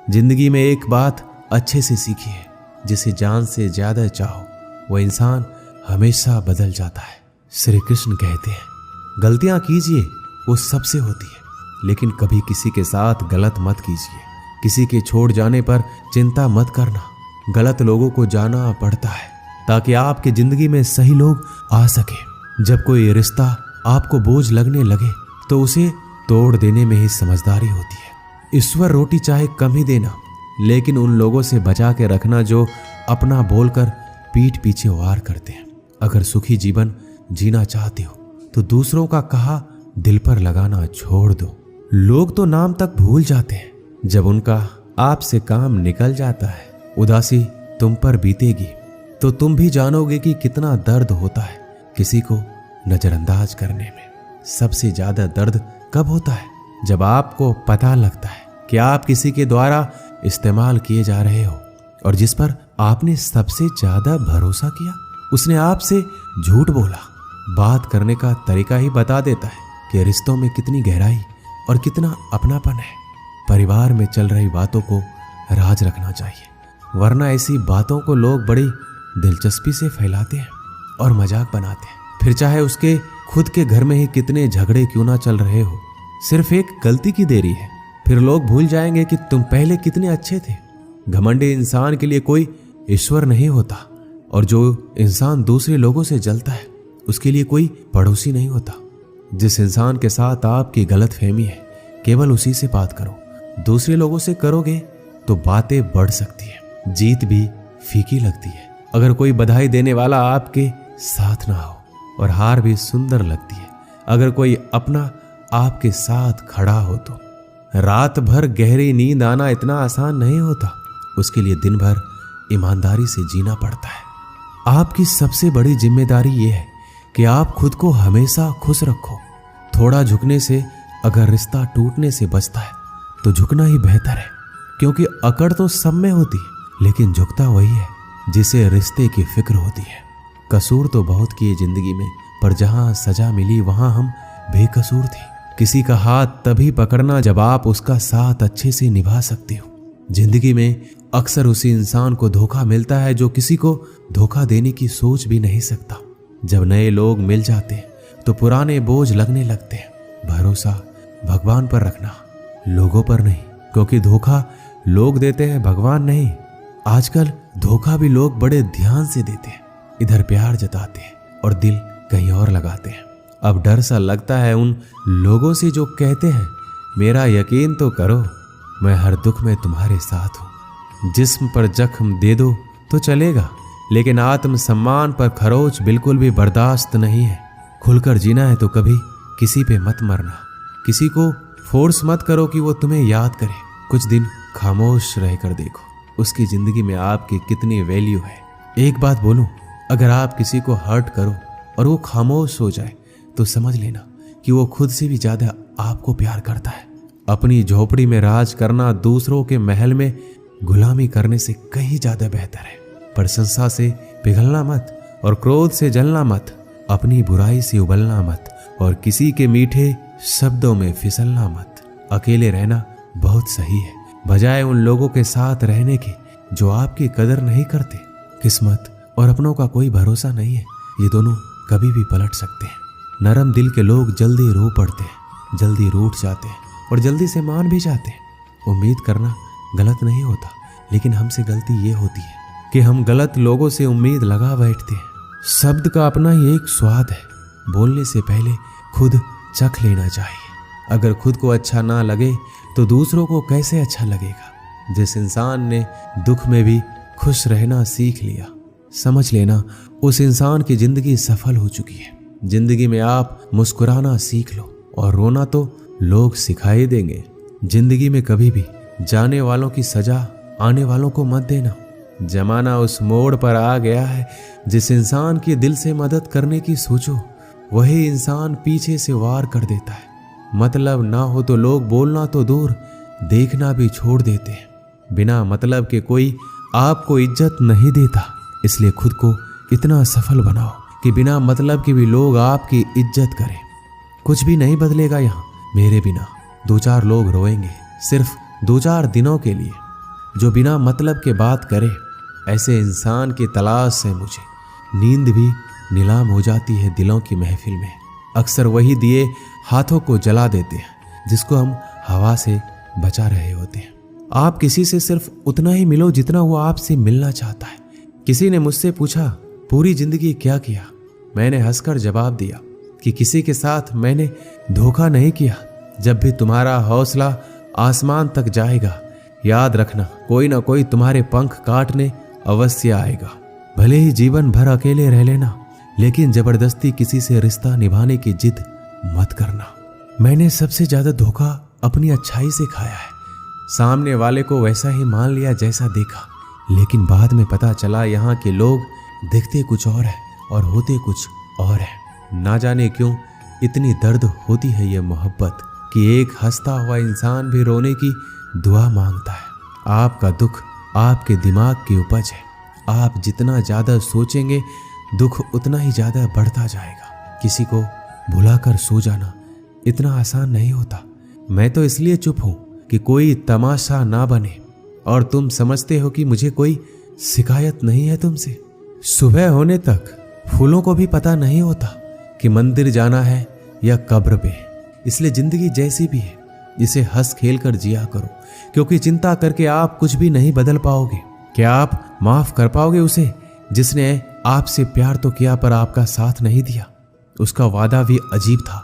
जिंदगी में एक बात अच्छे से सीखिए, जिसे जान से ज्यादा चाहो वह इंसान हमेशा बदल जाता है। श्री कृष्ण कहते हैं गलतियां कीजिए, वो सबसे होती है, लेकिन कभी किसी के साथ गलत मत कीजिए। किसी के छोड़ जाने पर चिंता मत करना। गलत लोगों को जाना पड़ता है ताकि आपकी जिंदगी में सही लोग आ सके। जब कोई रिश्ता आपको बोझ लगने लगे तो उसे तोड़ देने में ही समझदारी होती है। ईश्वर रोटी चाहे कम ही देना, लेकिन उन लोगों से बचा के रखना जो अपना बोलकर पीठ पीछे वार करते हैं। अगर सुखी जीवन जीना चाहते हो तो दूसरों का कहा दिल पर लगाना छोड़ दो। लोग तो नाम तक भूल जाते हैं, जब उनका आपसे काम निकल जाता है। उदासी तुम पर बीतेगी तो तुम भी जानोगे कि कितना दर्द होता है किसी को नजरअंदाज करने में। सबसे ज्यादा दर्द कब होता है? जब आपको पता लगता है कि आप किसी के द्वारा इस्तेमाल किए जा रहे हो और जिस पर आपने सबसे ज्यादा भरोसा किया उसने आपसे झूठ बोला। बात करने का तरीका ही बता देता है कि रिश्तों में कितनी गहराई और कितना अपनापन है। परिवार में चल रही बातों को राज रखना चाहिए, वरना ऐसी बातों को लोग बड़ी दिलचस्पी से फैलाते हैं और मजाक बनाते हैं। फिर चाहे उसके खुद के घर में ही कितने झगड़े क्यों ना चल रहे हो, सिर्फ एक गलती की देरी है, फिर लोग भूल जाएंगे कि तुम पहले कितने अच्छे थे। घमंडी इंसान के लिए कोई ईश्वर नहीं होता, और जो इंसान दूसरे लोगों से जलता है उसके लिए कोई पड़ोसी नहीं होता। जिस इंसान के साथ आपकी गलतफहमी है केवल उसी से बात करो। दूसरे लोगों से करोगे तो बातें बढ़ सकती है, जीत भी फीकी लगती है। अगर कोई बधाई देने वाला आपके साथ ना हो और हार भी सुंदर लगती है। अगर कोई अपना आपके साथ खड़ा हो तो रात भर गहरी नींद आना इतना आसान नहीं होता। उसके लिए दिन भर ईमानदारी से जीना पड़ता है। आपकी सबसे बड़ी जिम्मेदारी यह है कि आप खुद को हमेशा खुश रखो। थोड़ा झुकने से अगर रिश्ता टूटने से बचता है तो झुकना ही बेहतर है, क्योंकि अकड़ तो सब में होती है, लेकिन झुकता वही है जिसे रिश्ते की फिक्र होती है। कसूर तो बहुत किए जिंदगी में, पर जहां सजा मिली वहां हम बेकसूर थे। किसी का हाथ तभी पकड़ना जब आप उसका साथ अच्छे से निभा सकते हो। जिंदगी में अक्सर उसी इंसान को धोखा मिलता है जो किसी को धोखा देने की सोच भी नहीं सकता। जब नए लोग मिल जाते हैं तो पुराने बोझ लगने लगते हैं। भरोसा भगवान पर रखना, लोगों पर नहीं, क्योंकि धोखा लोग देते हैं, भगवान नहीं। आजकल धोखा भी लोग बड़े ध्यान से देते हैं। इधर प्यार जताते हैं और दिल कहीं और लगाते हैं। अब डर सा लगता है उन लोगों से जो कहते हैं मेरा यकीन तो करो, मैं हर दुख में तुम्हारे साथ हूं। जिस्म पर जख्म दे दो तो चलेगा, लेकिन आत्म सम्मान पर खरोच बिल्कुल भी बर्दाश्त नहीं है। खुलकर जीना है तो कभी किसी पे मत मरना। किसी को फोर्स मत करो कि वो तुम्हें याद करे। कुछ दिन खामोश रहकर देखो उसकी जिंदगी में आपकी कितनी वैल्यू है। एक बात बोलूं, अगर आप किसी को हर्ट करो और वो खामोश हो जाए तो समझ लेना कि वो खुद से भी ज्यादा आपको प्यार करता है। अपनी झोपड़ी में राज करना दूसरों के महल में गुलामी करने से कहीं ज्यादा बेहतर है। प्रशंसा से पिघलना मत और क्रोध से जलना मत। अपनी बुराई से उबलना मत और किसी के मीठे शब्दों में फिसलना मत। अकेले रहना बहुत सही है, बजाय उन लोगों के साथ रहने के जो आपकी कदर नहीं करते। किस्मत और अपनों का कोई भरोसा नहीं है, ये दोनों कभी भी पलट सकते हैं। नरम दिल के लोग जल्दी रो पड़ते हैं, जल्दी रूठ जाते हैं और जल्दी से मान भी जाते हैं। उम्मीद करना गलत नहीं होता, लेकिन हमसे गलती ये होती है कि हम गलत लोगों से उम्मीद लगा बैठते हैं। शब्द का अपना ही एक स्वाद है, बोलने से पहले खुद चख लेना चाहिए। अगर खुद को अच्छा ना लगे तो दूसरों को कैसे अच्छा लगेगा। जिस इंसान ने दुख में भी खुश रहना सीख लिया, समझ लेना उस इंसान की जिंदगी सफल हो चुकी है। जिंदगी में आप मुस्कुराना सीख लो और रोना तो लोग सिखाई देंगे। जिंदगी में कभी भी जाने वालों की सजा आने वालों को मत देना। जमाना उस मोड़ पर आ गया है, जिस इंसान की दिल से मदद करने की सोचो वही इंसान पीछे से वार कर देता है। मतलब ना हो तो लोग बोलना तो दूर, देखना भी छोड़ देते हैं। बिना मतलब के कोई आपको इज्जत नहीं देता, इसलिए खुद को इतना सफल बनाओ कि बिना मतलब के भी लोग आपकी इज्जत करें। कुछ भी नहीं बदलेगा यहाँ मेरे बिना। 2-4 लोग रोएंगे सिर्फ 2-4 दिनों के लिए, जो बिना मतलब के बात करे, ऐसे इंसान की तलाश से मुझे नींद भी नीलाम हो जाती है दिलों की महफिल में। अक्सर वही दिए हाथों को जला देते हैं जिसको हम हवा से बचा रहे होते हैं। आप किसी से सिर्फ उतना ही मिलो जितना वो आपसे मिलना चाहता है। किसी ने मुझसे पूछा, पूरी जिंदगी क्या किया? मैंने हंसकर जवाब दिया कि किसी के साथ मैंने धोखा नहीं किया। जब भी तुम्हारा हौसला आसमान तक जाएगा, याद रखना कोई ना कोई तुम्हारे पंख काटने अवश्य आएगा। भले ही जीवन भर अकेले रह लेना, लेकिन जबरदस्ती किसी से रिश्ता निभाने की जिद मत करना। मैंने सबसे ज्यादा धोखा अपनी अच्छाई से खाया है। सामने वाले को वैसा ही मान लिया जैसा देखा, लेकिन बाद में पता चला यहाँ के लोग दिखते कुछ और है और होते कुछ और है। ना जाने क्यों इतनी दर्द होती है ये मोहब्बत कि एक हंसता हुआ इंसान भी रोने की दुआ मांगता है। आपका दुख आपके दिमाग की उपज है। आप जितना ज्यादा सोचेंगे दुख उतना ही ज्यादा बढ़ता जाएगा। किसी को भुलाकर सो जाना इतना आसान नहीं होता। मैं तो इसलिए चुप हूं कि कोई तमाशा ना बने, और तुम समझते हो कि मुझे कोई शिकायत नहीं है तुमसे। सुबह होने तक फूलों को भी पता नहीं होता कि मंदिर जाना है या कब्र पे। इसलिए जिंदगी जैसी भी है इसे हंस खेल कर जिया करो, क्योंकि चिंता करके आप कुछ भी नहीं बदल पाओगे। क्या आप माफ कर पाओगे उसे जिसने आपसे प्यार तो किया पर आपका साथ नहीं दिया? उसका वादा भी अजीब था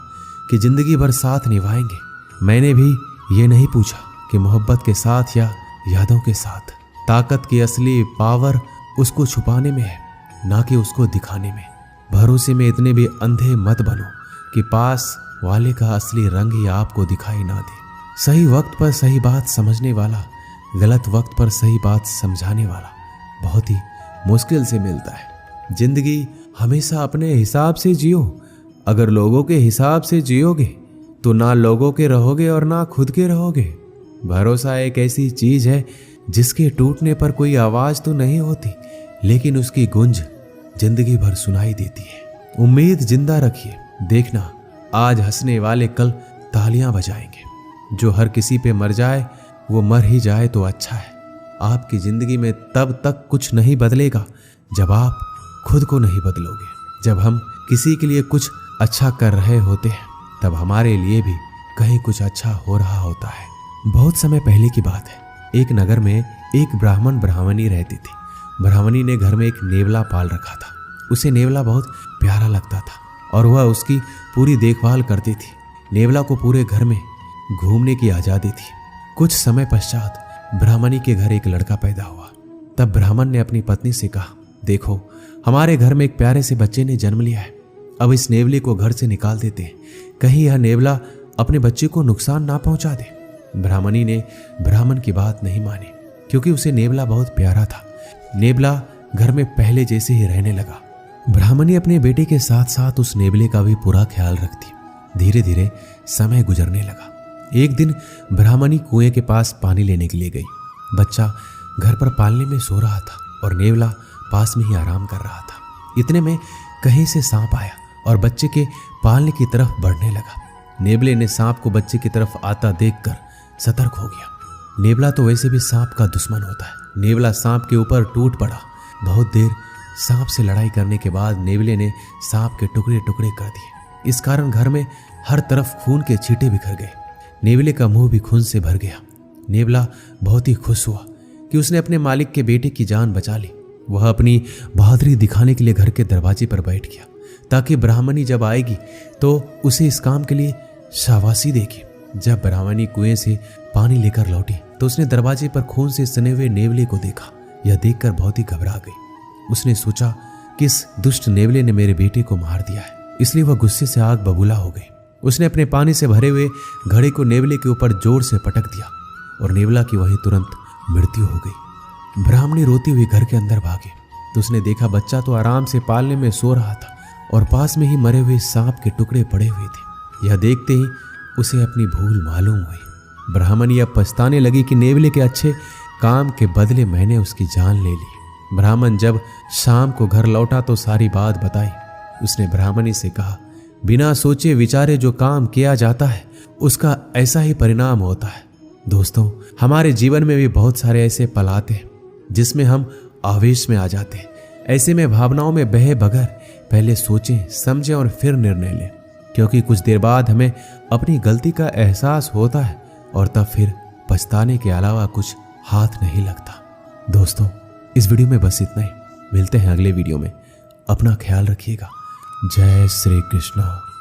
कि जिंदगी भर साथ निभाएंगे। मैंने भी ये नहीं पूछा कि मोहब्बत के साथ या यादों के साथ। ताकत की असली पावर उसको छुपाने में है, ना कि उसको दिखाने में। भरोसे में इतने भी अंधे मत बनो कि पास वाले का असली रंग ही आपको दिखाई ना दे। सही वक्त पर सही बात समझने वाला, गलत वक्त पर सही बात समझाने वाला बहुत ही मुश्किल से मिलता है। जिंदगी हमेशा अपने हिसाब से जियो। अगर लोगों के हिसाब से जियोगे तो ना लोगों के रहोगे और ना खुद के रहोगे। भरोसा एक ऐसी चीज है जिसके टूटने पर कोई आवाज तो नहीं होती, लेकिन उसकी गूंज जिंदगी भर सुनाई देती है। उम्मीद जिंदा रखिए। देखना आज हंसने वाले कल तालियां बजाएंगे। जो हर किसी पे मर जाए वो मर ही जाए तो अच्छा है। आपकी जिंदगी में तब तक कुछ नहीं बदलेगा जब आप खुद को नहीं बदलोगे। जब हम किसी के लिए कुछ अच्छा कर रहे होते हैं तब हमारे लिए भी कहीं कुछ अच्छा हो रहा होता है। बहुत समय पहले की बात है। एक नगर में एक ब्राह्मण ब्राह्मणी रहती थी। ब्राह्मणी ने घर में एक नेवला पाल रखा था। उसे नेवला बहुत प्यारा लगता था और वह उसकी पूरी देखभाल करती थी। नेवला को पूरे घर में घूमने की आजादी थी। कुछ समय पश्चात ब्राह्मणी के घर एक लड़का पैदा हुआ। तब ब्राह्मण ने अपनी पत्नी से कहा, देखो हमारे घर में एक प्यारे से बच्चे ने जन्म लिया है। अब इस नेवले को घर से निकाल देते हैं, कहीं यह नेवला अपने बच्चे को नुकसान ना पहुंचा दे। ब्राह्मणी ने ब्राह्मण की बात नहीं मानी, क्योंकि उसे नेवला बहुत प्यारा था। नेवला घर में पहले जैसे ही रहने लगा। ब्राह्मणी अपने बेटे के साथ साथ उस नेवले का भी पूरा ख्याल रखती। धीरे धीरे समय गुजरने लगा। एक दिन ब्राह्मणी कुएं के पास पानी लेने के लिए गई। बच्चा घर पर पालने में सो रहा था और नेवला पास में ही आराम कर रहा था। इतने में कहीं से सांप आया और बच्चे के पालने की तरफ बढ़ने लगा। नेवले ने सांप को बच्चे की तरफ आता देखकर सतर्क हो गया। नेवला तो वैसे भी सांप का दुश्मन होता है। नेवला सांप के ऊपर टूट पड़ा। बहुत देर सांप से लड़ाई करने के बाद नेवले ने सांप के टुकड़े टुकड़े कर दिए। इस कारण घर में हर तरफ खून के छींटे बिखर गए। नेवले का मुंह भी खून से भर गया। नेवला बहुत ही खुश हुआ कि उसने अपने मालिक के बेटे की जान बचा ली। वह अपनी बहादुरी दिखाने के लिए घर के दरवाजे पर बैठ गया, ताकि ब्राह्मणी जब आएगी तो उसे इस काम के लिए शाबाशी देगी। जब ब्राह्मणी कुएं से पानी लेकर लौटी तो उसने दरवाजे पर खून से सने हुए नेवले को देखा। यह देखकर बहुत ही घबरा गई। उसने सोचा कि इस दुष्ट नेवले ने मेरे बेटे को मार दिया है, इसलिए वह गुस्से से आग बबूला हो गई। उसने अपने पानी से भरे हुए घड़े को नेवले के ऊपर जोर से पटक दिया और नेवला की वहीं तुरंत मृत्यु हो गई। ब्राह्मणी रोती हुई घर के अंदर भागी तो उसने देखा बच्चा तो आराम से पालने में सो रहा था और पास में ही मरे हुए सांप के टुकड़े पड़े हुए थे। यह देखते ही उसे अपनी भूल मालूम हुई। ब्राह्मणी अब पछताने लगी कि नेवले के अच्छे काम के बदले मैंने उसकी जान ले ली। ब्राह्मण जब शाम को घर लौटा तो सारी बात बताई। उसने ब्राह्मणी से कहा, बिना सोचे विचारे जो काम किया जाता है उसका ऐसा ही परिणाम होता है। दोस्तों, हमारे जीवन में भी बहुत सारे ऐसे पल आते हैं जिसमें हम आवेश में आ जाते हैं। ऐसे में भावनाओं में बहे बगैर पहले सोचें, समझें और फिर निर्णय लें, क्योंकि कुछ देर बाद हमें अपनी गलती का एहसास होता है और तब फिर पछताने के अलावा कुछ हाथ नहीं लगता। दोस्तों, इस वीडियो में बस इतना ही। मिलते हैं अगले वीडियो में। अपना ख्याल रखिएगा। जय श्री कृष्ण।